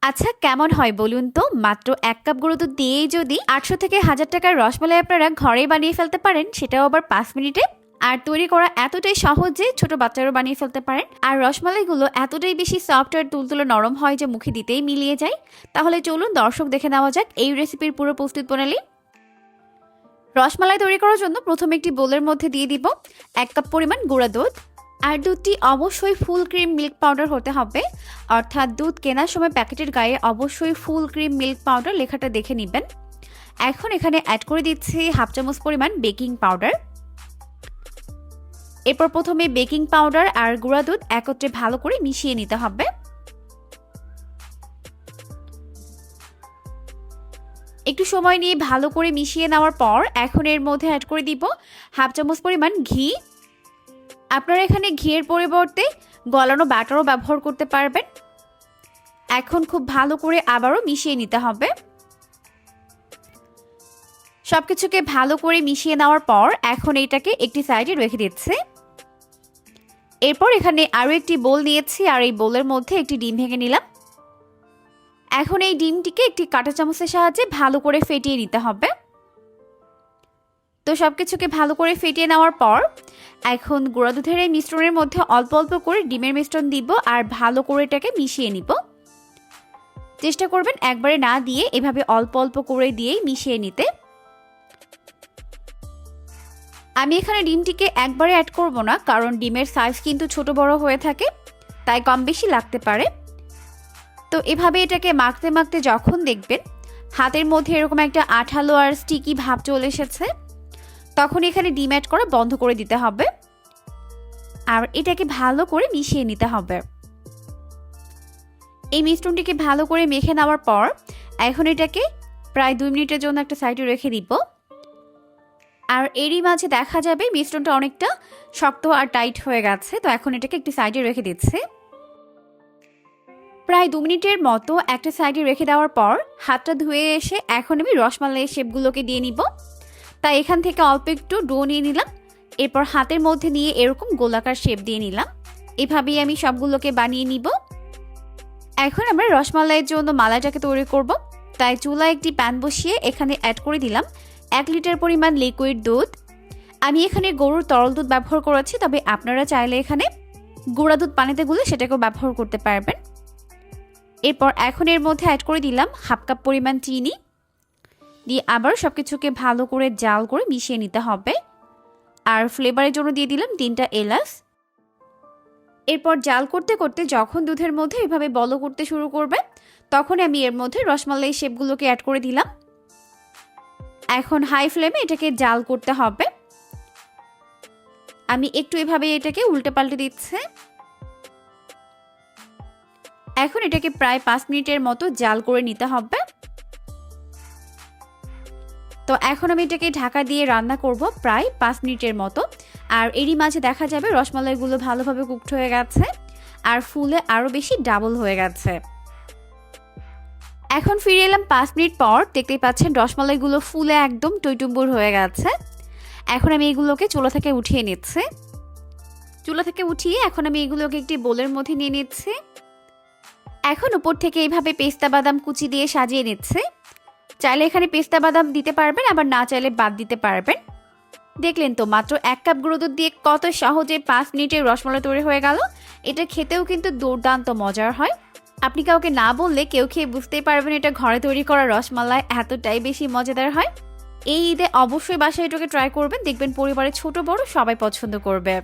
আচ্ছা কেমন হয় বলুন তো, মাত্র 1 কাপ গুঁড়ো দুধ দিয়েই যদি 800 থেকে 1000 টাকার রসমালাই আপনারা ঘরেই বানিয়ে ফেলতে পারেন, সেটাও আবার 5 মিনিটে। আর তৈরি করা এতটাই সহজ যে ছোট বাচ্চারাও বানিয়ে ফেলতে পারেন। আর রসমালাইগুলো এতটাই বেশি সফট আর তুলতুলে নরম হয় যে মুখে দিতেই মিলিয়ে যায়। তাহলে চলুন দর্শক দেখে নেওয়া যাক এই রেসিপির পুরো প্রস্তুত প্রণালী। রসমালাই তৈরি করার জন্য প্রথমে একটি বোলের মধ্যে দিয়ে দিব 1 কাপ পরিমাণ গুঁড়া দুধ। আর দুধটি অবশ্যই ফুল ক্রিম মিল্ক পাউডার হতে হবে, অর্থাৎ দুধ কেনার সময় প্যাকেটের গায়ে অবশ্যই ফুল ক্রিম মিল্ক পাউডার লেখাটা দেখে নেবেন। এখন এখানে অ্যাড করে দিচ্ছি 1/2 চামচ পরিমাণ বেকিং পাউডার। এরপর প্রথমে বেকিং পাউডার আর গুঁড়া দুধ একত্রে ভালো করে মিশিয়ে নিতে হবে। একটু সময় নিয়ে ভালো করে মিশিয়ে নেওয়ার পর এখন এর মধ্যে অ্যাড করে দিব 1/2 চামচ পরিমাণ ঘি। আপনারা এখানে ঘিয়ের পরিবর্তে গলানো বাটারও ব্যবহার করতে পারবেন। এখন খুব ভালো করে আবারও মিশিয়ে নিতে হবে। সবকিছুকে ভালো করে মিশিয়ে নেওয়ার পর এখন এটাকে একটি সাইডে রেখে দিচ্ছি। এরপর এখানে আরও একটি বোল নিয়েছি আর এই বোলের মধ্যে একটি ডিম ভেঙে নিলাম। এখন এই ডিমটিকে একটি কাঁটা চামচের সাহায্যে ভালো করে ফেটিয়ে নিতে হবে। তো সবকিছুকে ভালো করে ফেটিয়ে নেওয়ার পর এখন গুঁড়া দুধের এই মিশ্রণের মধ্যে অল্প অল্প করে ডিমের মিশ্রণ দিব আর ভালো করে এটাকে মিশিয়ে নিব। চেষ্টা করবেন একবারে না দিয়ে এভাবে অল্প অল্প করে দিয়েই মিশিয়ে নিতে। আমি এখানে ডিমটিকে একবারে অ্যাড করব না, কারণ ডিমের সাইজ কিন্তু ছোট বড় হয়ে থাকে, তাই কম বেশি লাগতে পারে। তো এভাবে এটাকে মাখতে মাখতে যখন দেখবেন হাতের মধ্যে এরকম একটা আঠালো আর স্টিকি ভাব চলে এসেছে, তখন এখানে ডিম অ্যাড করা বন্ধ করে দিতে হবে আর এটাকে ভালো করে মিশিয়ে নিতে হবে। এই মিশ্রণটিকে ভালো করে মেখে নেওয়ার পর এখন এটাকে প্রায় 2 মিনিটের জন্য একটা সাইডে রেখে দিব। আর এরই মাঝে দেখা যাবে মিশ্রণটা অনেকটা শক্ত আর টাইট হয়ে গেছে, তো এখন এটাকে একটি সাইডে রেখে দিচ্ছি। প্রায় 2 মিনিটের মতো একটা সাইডে রেখে দেওয়ার পর হাতটা ধুয়ে এসে এখন আমি রসমালাইয়ের শেপগুলোকে দিয়ে নিব। তাই এখান থেকে অল্প একটু ডো নিয়ে নিলাম, এরপর হাতের মধ্যে নিয়ে এরকম গোলাকার শেপ দিয়ে নিলাম। এভাবেই আমি সবগুলোকে বানিয়ে নিব। এখন আমরা রসমালাইয়ের জন্য মালাইটাকে তৈরি করব, তাই চুলায় একটি প্যান বসিয়ে এখানে অ্যাড করে দিলাম 1 লিটার পরিমাণ লিকুইড দুধ। আমি এখানে গরুর তরল দুধ ব্যবহার করেছি, তবে আপনারা চাইলে এখানে গুঁড়া দুধ পানিতে গুলে সেটাকেও ব্যবহার করতে পারবেন। এরপর এখন এর মধ্যে অ্যাড করে দিলাম 1/2 কাপ পরিমাণ চিনি দিয়ে আবার সবকিছুকে ভালো করে জাল করে মিশিয়ে নিতে হবে। আর ফ্লেভারের জন্য দিয়ে দিলাম 3টা এলাচ। এরপর জাল করতে করতে যখন দুধের মধ্যে এভাবে বলক উঠতে শুরু করবে, তখন আমি এর মধ্যে রসমালাই শেপগুলোকে অ্যাড করে দিলাম। এখন হাই ফ্লেমে এটাকে জাল করতে হবে। আমি একটু এভাবে এটাকে উল্টে পাল্টে দিচ্ছি। এখন এটাকে প্রায় 5 মিনিটের মতো জাল করে নিতে হবে। তো এখন আমি এটাকে ঢাকা দিয়ে রান্না করব প্রায় 5 মিনিটের মতো। আর এরই মাঝে দেখা যাবে রসমালাইগুলো ভালোভাবে কুকড হয়ে গেছে আর ফুলে আরও বেশি ডাবল হয়ে গেছে। এখন ফিরে এলাম 5 মিনিট পর। দেখতেই পাচ্ছেন রসমালাইগুলো ফুলে একদম টইটুম্বুর হয়ে গেছে। এখন আমি এগুলোকে চুলা থেকে উঠিয়ে নিচ্ছি। চুলা থেকে উঠিয়ে এখন আমি এগুলোকে একটি বোলের মধ্যে নিয়ে নিচ্ছি। এখন উপর থেকে এইভাবে পেস্তা বাদাম কুচি দিয়ে সাজিয়ে নিচ্ছি। চাইলে এখানে পেস্তা বাদাম দিতে পারবেন, আবার না চাইলে বাদ দিতে পারবেন। দেখলেন তো, মাত্র 1 কাপ গুঁড়ো দুধ দিয়ে কত সহজে 5 মিনিটের রসমালাই তৈরি হয়ে গেল। এটা খেতেও কিন্তু দুর্দান্ত মজার হয়। আপনি কাউকে না বললে কেউ খেয়ে বুঝতেই পারবেন এটা ঘরে তৈরি করা রসমালাই এতটাই বেশি মজাদার হয়। এই ঈদে অবশ্যই বাসায় এটাকে ট্রাই করবেন, দেখবেন পরিবারের ছোট বড় সবাই পছন্দ করবে।